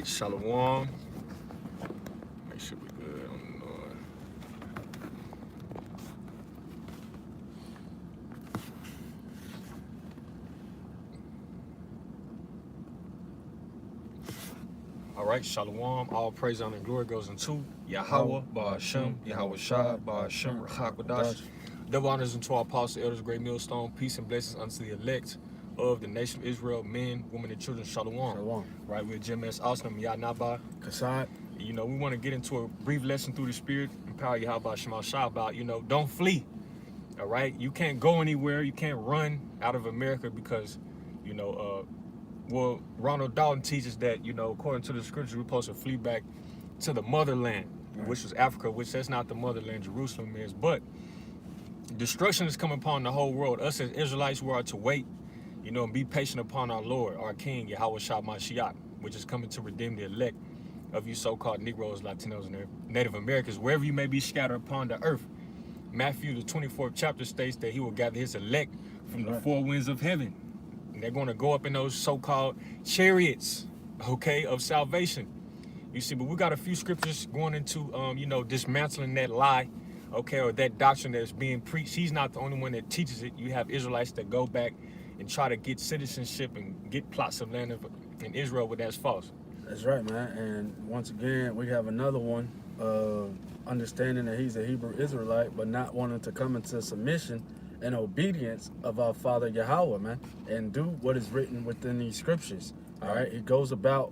Shalom. Make sure we good on the Lord. All right, Shalom. All praise, honor, and glory goes into Yahweh, Ba'ashem, Yahweh Shai, Ba'ashem, Rachakwadash. Double honors unto our apostles, elders, great millstone, peace and blessings unto the elect of the nation of Israel, men, women, and children. Shalom. Shalom. Right, we're Jim S. Austin, Yah Nabah. Kasad. You know, we want to get into a brief lesson through the Spirit, empower Yahweh Shema Shah about, don't flee. All right, you can't go anywhere. You can't run out of America because, Ronald Dalton teaches that, according to the scriptures, we're supposed to flee back to the motherland, which was Africa, which that's not the motherland, Jerusalem is. But destruction is coming upon the whole world. Us as Israelites, we are to wait, and be patient upon our Lord, our King, Yahweh Shah Mashiach, which is coming to redeem the elect of you so-called Negroes, Latinos, and Native Americans, wherever you may be scattered upon the earth. Matthew, the 24th chapter, states that he will gather his elect from the four winds of heaven. And they're going to go up in those so-called chariots, of salvation. You see, but we got a few scriptures going into, dismantling that lie, or that doctrine that's being preached. He's not the only one that teaches it. You have Israelites that go back and try to get citizenship and get plots of land in Israel, but that's false. That's right, man. And once again, we have another one of understanding that he's a Hebrew Israelite, but not wanting to come into submission and obedience of our Father Yahweh, man, and do what is written within these scriptures. All right. He goes about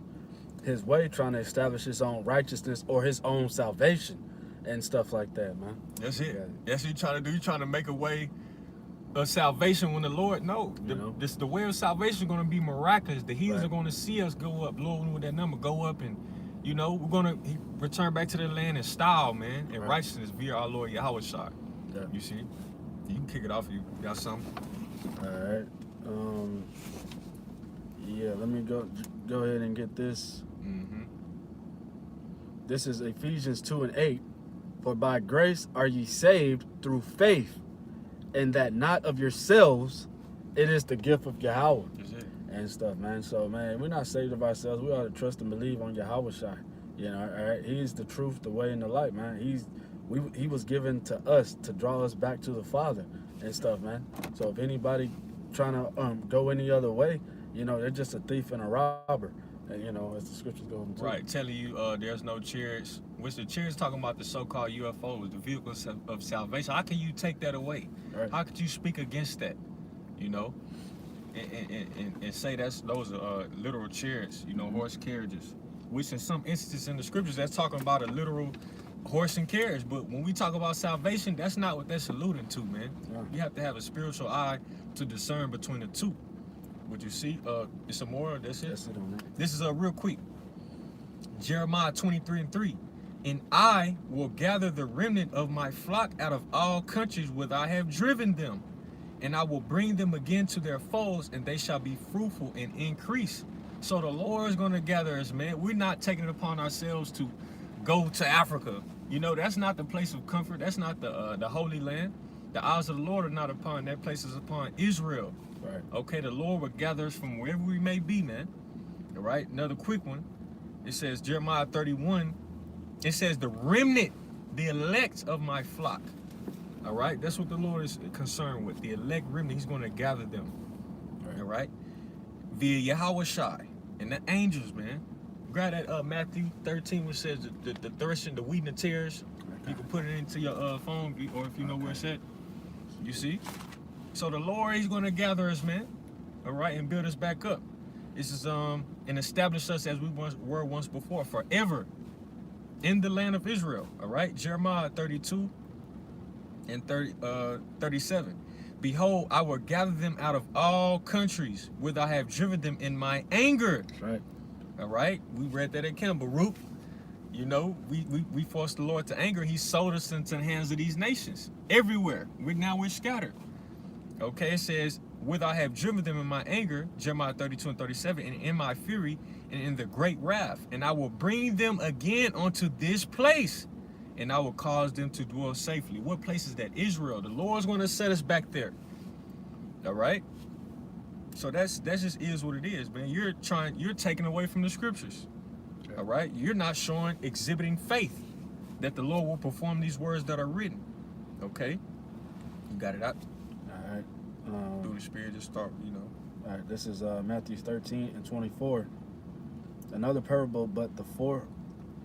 his way trying to establish his own righteousness or his own salvation and stuff like that, man. That's it. That's what you're trying to do. You're trying to make a way of salvation when the Lord the way of salvation is going to be miraculous. The heathens are going to see us go up, Lord, with that number go up, and we're going to return back to the land in style, man, and righteousness via our Lord Yahweh Shai. Yeah. You see, you can kick it off if you got something. All right. Let me go ahead and get this. This is Ephesians 2:8. For by grace are ye saved through faith, and that not of yourselves, it is the gift of Yahweh. And stuff, man. So, man, we're not saved of ourselves. We ought to trust and believe on Yahweh Shai. All right. He is the truth, the way, and the light, man. He was given to us to draw us back to the Father and stuff, man. So if anybody trying to go any other way, they're just a thief and a robber. And, as the scriptures go into. Right, telling you there's no chariots, which the chariots talking about the so-called UFOs, the vehicles of salvation. How can you take that away? Right. How could you speak against that, and say those are literal chariots, horse carriages, which in some instances in the scriptures that's talking about a literal horse and carriage. But when we talk about salvation, that's not what that's alluding to, man. Yeah. You have to have a spiritual eye to discern between the two. What you see, it's some more. That's it. This is real quick. Jeremiah 23:3. And I will gather the remnant of my flock out of all countries whither I have driven them, and I will bring them again to their folds, and they shall be fruitful and increase. So the Lord is going to gather us, man. We're not taking it upon ourselves to go to Africa. That's not the place of comfort. That's not the Holy Land. The eyes of the Lord are not upon that place, is upon Israel. Right. Okay, the Lord will gather us from wherever we may be, man. All right, another quick one. It says, Jeremiah 31, it says, the remnant, the elect of my flock. All right, that's what the Lord is concerned with. The elect remnant, he's going to gather them. All right, via Yahweh Shai and the angels, man. Grab that Matthew 13, which says the threshing, the wheat and the tares. You can put it into your phone, or if you know where it's at. You see? So the Lord, he's going to gather us, man, all right, and build us back up. This is and establish us as we were once before, forever in the land of Israel, all right? Jeremiah 32 and 37. Behold, I will gather them out of all countries whither I have driven them in my anger. That's right. All right? We read that at Camp Baruch. We forced the Lord to anger. He sold us into the hands of these nations everywhere. We're scattered. Okay, it says, whither I have driven them in my anger, Jeremiah 32 and 37, and in my fury, and in the great wrath. And I will bring them again unto this place, and I will cause them to dwell safely. What place is that? Israel. The Lord's going to set us back there. All right? So that just is what it is, man. You're taking away from the scriptures. All right, you're not exhibiting faith that the Lord will perform these words that are written. Okay, you got it out. All right. Through the Spirit, just start. All right. This is Matthew 13:24. Another parable, but the four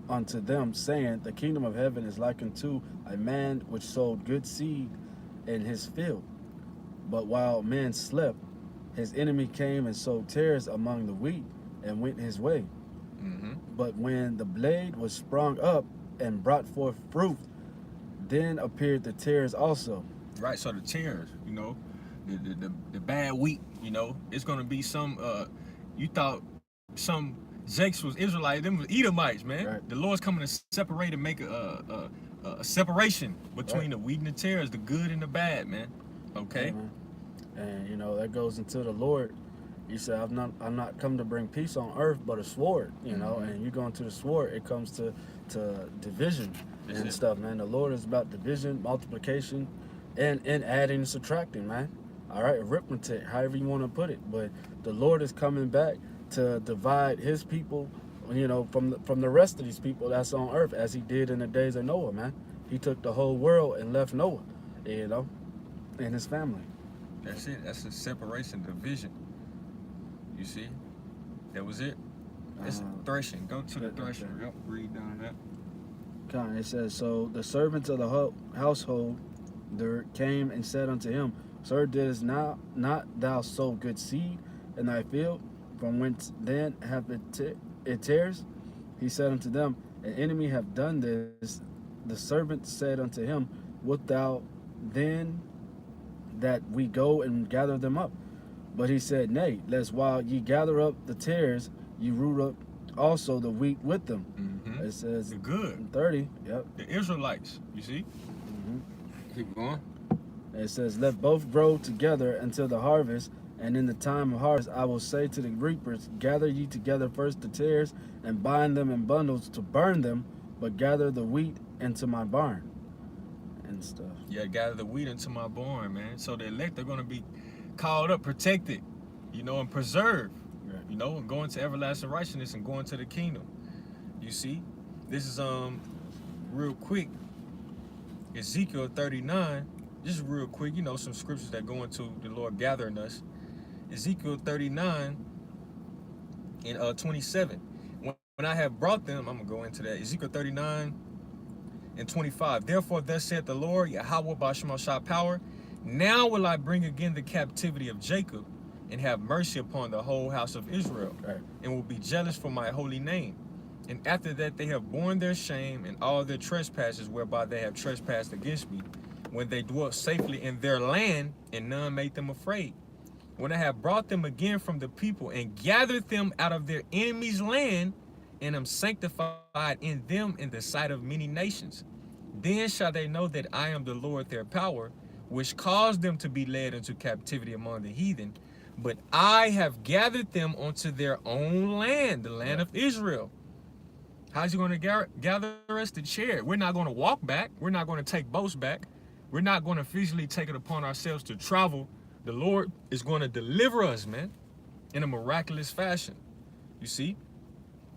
unto them, saying, the kingdom of heaven is like unto a man which sowed good seed in his field. But while men slept, his enemy came and sowed tares among the wheat, and went his way. Mm-hmm. But when the blade was sprung up and brought forth fruit, then appeared the tares also. Right. So the tares, the bad wheat, it's gonna be some. You thought some Jakes was Israelite, them was Edomites, man. Right. The Lord's coming to separate and make a separation between Right. the wheat and the tares, the good and the bad, man. Okay. Amen. And that goes into the Lord. He said, I'm not come to bring peace on earth, but a sword. Mhm. And you go into the sword, it comes to division That's and it. stuff, man. The Lord is about division, multiplication, and adding and subtracting, man. All right, arithmetic, however you want to put it. But the Lord is coming back to divide His people, from the rest of these people that's on earth, as He did in the days of Noah, man. He took the whole world and left Noah, and his family. That's it. That's a separation, division. You see? That was it. It's threshing. Go to the okay. threshing. Yep. Read down that. Kind. It says, so the servants of the household there came and said unto him, Sir, didst not thou sow good seed in thy field? From whence then have it tares? He said unto them, an enemy have done this. The servant said unto him, wilt thou then that we go and gather them up? But he said, nay, lest while ye gather up the tares, ye root up also the wheat with them. Mm-hmm. It says The good. in 30, yep. The Israelites. You see? Mhm. Keep going. It says, let both grow together until the harvest, and in the time of harvest I will say to the reapers, gather ye together first the tares, and bind them in bundles to burn them, but gather the wheat into my barn. And stuff. Yeah, gather the wheat into my barn, man. So the elect are going to be called up, protected, and preserved, Right. and go into everlasting righteousness and go into the kingdom. You see? This is, real quick, Ezekiel 39, just real quick, some scriptures that go into the Lord gathering us. Ezekiel 39 and 27. When I have brought them, I'm going to go into that. Ezekiel 39 and 25. Therefore, thus saith the Lord, Yahweh Bashemashah power, now will I bring again the captivity of Jacob and have mercy upon the whole house of Israel, Right. and will be jealous for my holy name. And after that they have borne their shame and all their trespasses whereby they have trespassed against me, when they dwelt safely in their land, and none made them afraid. When I have brought them again from the people and gathered them out of their enemies' land, and am sanctified in them in the sight of many nations, then shall they know that I am the Lord their power, which caused them to be led into captivity among the heathen. But I have gathered them onto their own land, the land of Israel. How's he going to gather us? The chariot. We're not going to walk back. We're not going to take boats back. We're not going to physically take it upon ourselves to travel. The Lord is going to deliver us, man, in a miraculous fashion. You see?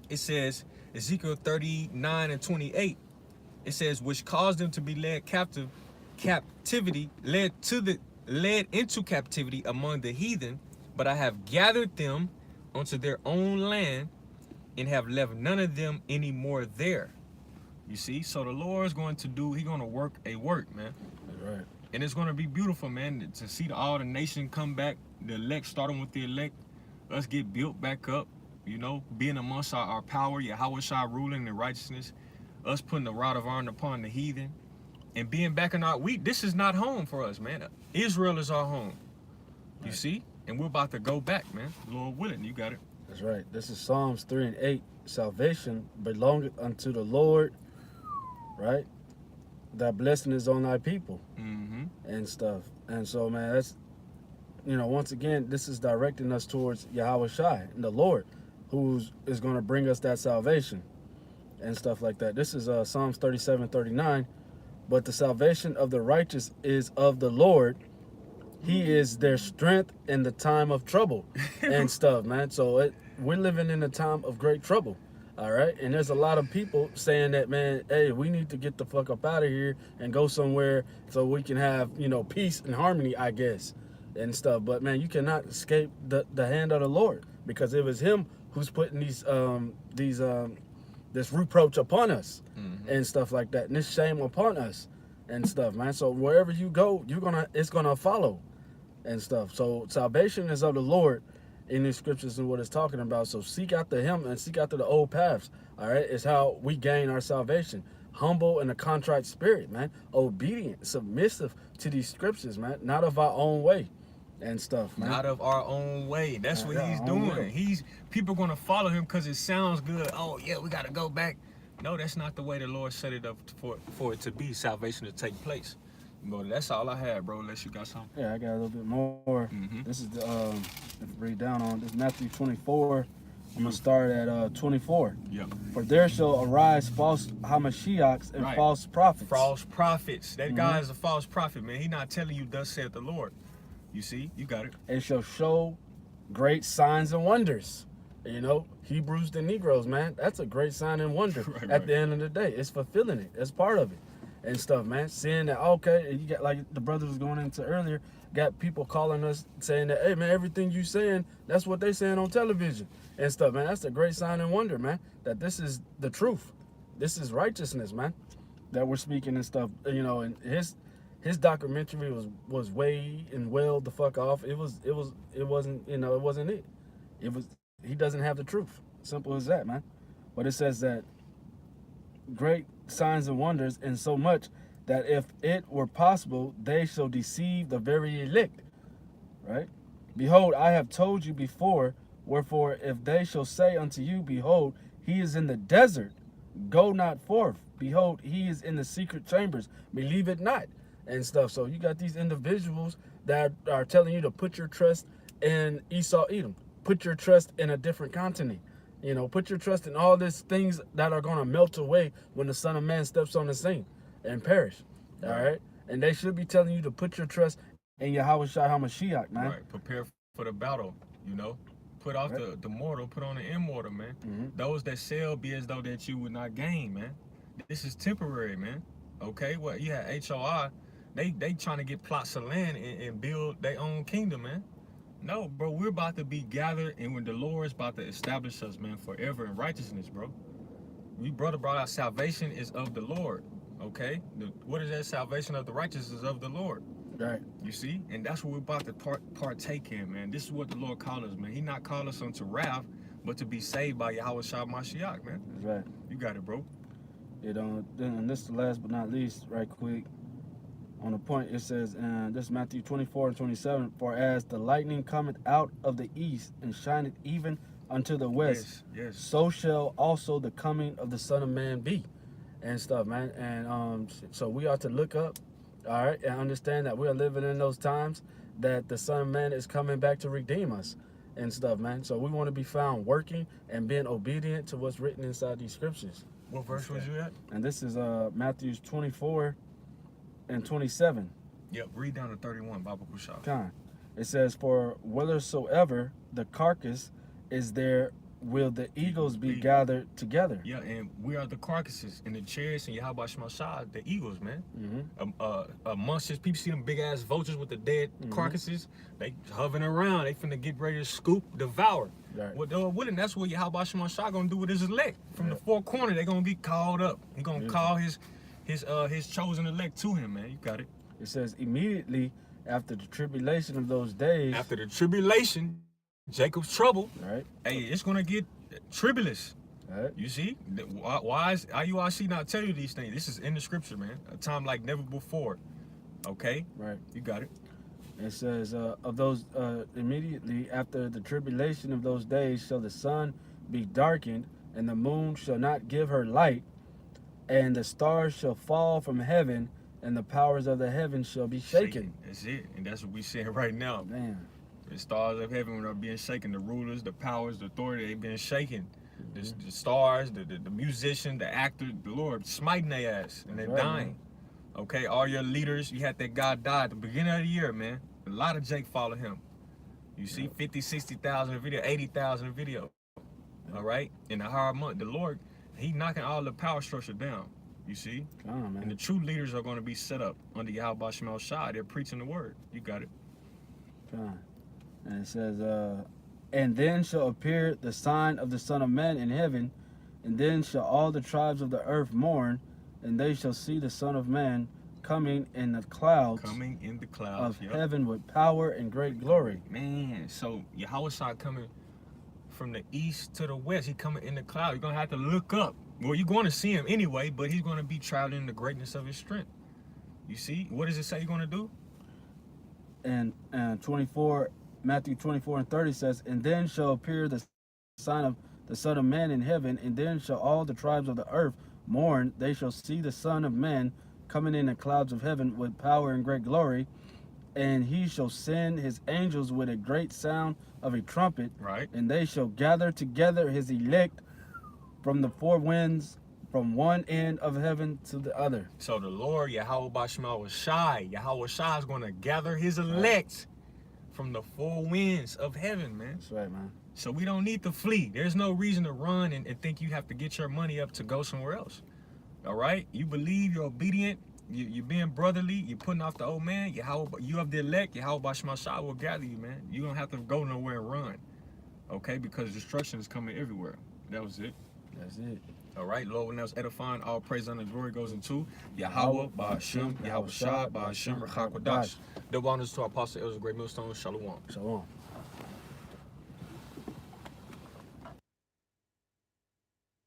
It says, Ezekiel 39 and 28, it says, which caused them to be led led into captivity among the heathen, but I have gathered them onto their own land, and have left none of them any more there. You see? So the Lord's going to do, He's going to work a work, man. Right. And it's going to be beautiful, man, to see all the nation come back, the elect, starting with the elect, us get built back up, being amongst our power, Yahweh Shai ruling in righteousness, us putting the rod of iron upon the heathen, and being back in this is not home for us, man. Israel is our home. You see? And we're about to go back, man. Lord willing, you got it. That's right. This is Psalms 3 and 8. Salvation belongeth unto the Lord, right? Thy blessing is on thy people, and stuff. And so, man, that's, once again, this is directing us towards Yahweh Shai, the Lord, who is going to bring us that salvation and stuff like that. This is Psalms 37:39. But the salvation of the righteous is of the Lord. He is their strength in the time of trouble and stuff, man. So we're living in a time of great trouble. All right, and there's a lot of people saying that, man, hey, we need to get the fuck up out of here and go somewhere so we can have, peace and harmony, I guess, and stuff. But man, you cannot escape the hand of the Lord, because it was Him who's putting this reproach upon us and stuff like that, and this shame upon us and stuff, man. So wherever you go, it's gonna follow and stuff. So salvation is of the Lord in the scriptures and what it's talking about. So seek after Him and seek after the old paths. All right, it's how we gain our salvation. Humble and a contrite spirit, man. Obedient, submissive to these scriptures, man. Not of our own way and stuff, man. Not of our own way. That's what He's doing. People gonna follow Him because it sounds good. Oh yeah, we gotta go back. No, that's not the way the Lord set it up for it to be, salvation to take place. But that's all I had, bro. Unless you got something. Yeah, I got a little bit more. This is the if you read down on this Matthew 24. I'm gonna start at 24. Yep. For there shall arise false Hamashiachs and false prophets. False prophets. That guy is a false prophet, man. He not telling you thus saith the Lord. You see, you got it. And shall show great signs and wonders. Hebrews to Negroes, man. That's a great sign and wonder. At the end of the day, it's fulfilling it. It's part of it and stuff, man. Seeing that, okay, and you got, like the brother was going into earlier, got people calling us saying that, hey man, everything you saying, that's what they saying on television and stuff, man. That's a great sign and wonder, man, that this is the truth. This is righteousness, man, that we're speaking and stuff. And his documentary was way and well the fuck off. It wasn't it. He doesn't have the truth. Simple as that, man. But it says that great signs and wonders, and so much that if it were possible, they shall deceive the very elect. Right? Behold, I have told you before. Wherefore, if they shall say unto you, behold, he is in the desert, go not forth. Behold, he is in the secret chambers, believe it not, and stuff. So you got these individuals that are telling you to put your trust in Esau, Edom. Put your trust in a different continent. Put your trust in all these things that are going to melt away when the Son of Man steps on the scene and perish. All right? And they should be telling you to put your trust in Yahweh Shai HaMashiach, man. Right. Prepare for the battle, Put off the mortal, put on the immortal, man. Those that shall be as though that you would not gain, man. This is temporary, man. Okay? Well, you had HOI. They trying to get plots of land and build their own kingdom, man. No, bro, we're about to be gathered, and when the Lord is about to establish us, man, forever in righteousness, bro. We brought out salvation is of the Lord, okay? What is that? Salvation of the righteous is of the Lord. Right. You see? And that's what we're about to partake in, man. This is what the Lord called us, man. He not called us unto wrath, but to be saved by Yahweh Shai Mashiach, man. That's right. You got it, bro. And this is the last but not least, right quick. On the point, it says, this Matthew 24 and 27, for as the lightning cometh out of the east and shineth even unto the west, yes. So shall also the coming of the Son of Man be, and stuff, man. And so we are to look up, all right, and understand that we are living in those times that the Son of Man is coming back to redeem us and stuff, man. So we want to be found working and being obedient to what's written inside these scriptures. What verse was you at? And this is Matthew 24 and 27. Yep, read down to 31, Baba Kushal. Kind. It says, for whithersoever the carcass is there, will the eagles be gathered together. Yeah, and we are the carcasses and the chariots and Yahweh Shemashah, the eagles, man. Amongst his people, see them big ass vultures with the dead carcasses. They hovering around. They finna get ready to scoop, devour. Right. And that's what Yahweh Shemashah gonna do with his elect. From the four corner, they gonna get called up. He gonna call his chosen elect to him, man. You got it. It says immediately after the tribulation of those days. After the tribulation, Jacob's trouble. Right. Hey, it's gonna get tribulous. Right. You see? Why is IUIC not telling you these things? This is in the scripture, man. A time like never before. Okay? Right. You got it. It says, of those immediately after the tribulation of those days shall the sun be darkened, and the moon shall not give her light, and the stars shall fall from heaven, and the powers of the heavens shall be shaken. That's it. And that's what we're seeing right now. Man. The stars of heaven are being shaken. The rulers, the powers, the authority, they've been shaken. The stars, the musician, the actor, the Lord smiting their ass, and they're dying. Man. Okay, all your leaders, you had that guy die at the beginning of the year, man. A lot of Jake follow him. You see, 50, 60,000 a video, 80,000 a video. All right? In the higher month, the Lord, he knocking all the power structure down. You see? Man. And the true leaders are going to be set up under Yahweh Shema Shai. They're preaching the word. You got it. And it says, and then shall appear the sign of the Son of Man in heaven, and then shall all the tribes of the earth mourn, and they shall see the Son of Man coming in the clouds, of heaven with power and great glory. Man, so Yahweh Shai coming from the east to the west. He coming in the cloud. You're going to have to look up. Well, you're going to see him anyway, but he's going to be traveling in the greatness of his strength. You see? What does it say you're going to do? And 24, Matthew 24:30 says, and then shall appear the sign of the Son of Man in heaven, and then shall all the tribes of the earth mourn. They shall see the Son of Man coming in the clouds of heaven with power and great glory, and he shall send his angels with a great sound of a trumpet, right? And they shall gather together his elect from the four winds, from one end of heaven to the other. So the Lord, Yahweh Shema Shai, Yahweh Shai is going to gather his elect from the four winds of heaven, man. That's right, man. So we don't need to flee. There's no reason to run and think you have to get your money up to go somewhere else. All right? You believe, you're obedient, you're being brotherly, you're putting off the old man, you have the elect, Yahweh Shema Shai will gather you, man. You don't have to go nowhere and run. Okay? Because destruction is coming everywhere. That was it. That's it. All right, Lord, when that was edifying, all praise and glory goes into Yahweh, Ba'ashem, Yahweh Shai, Ba'ashem, Rechak Wadash. Double honors to our apostle, Elder Great Millstone, Shalom. Shalom.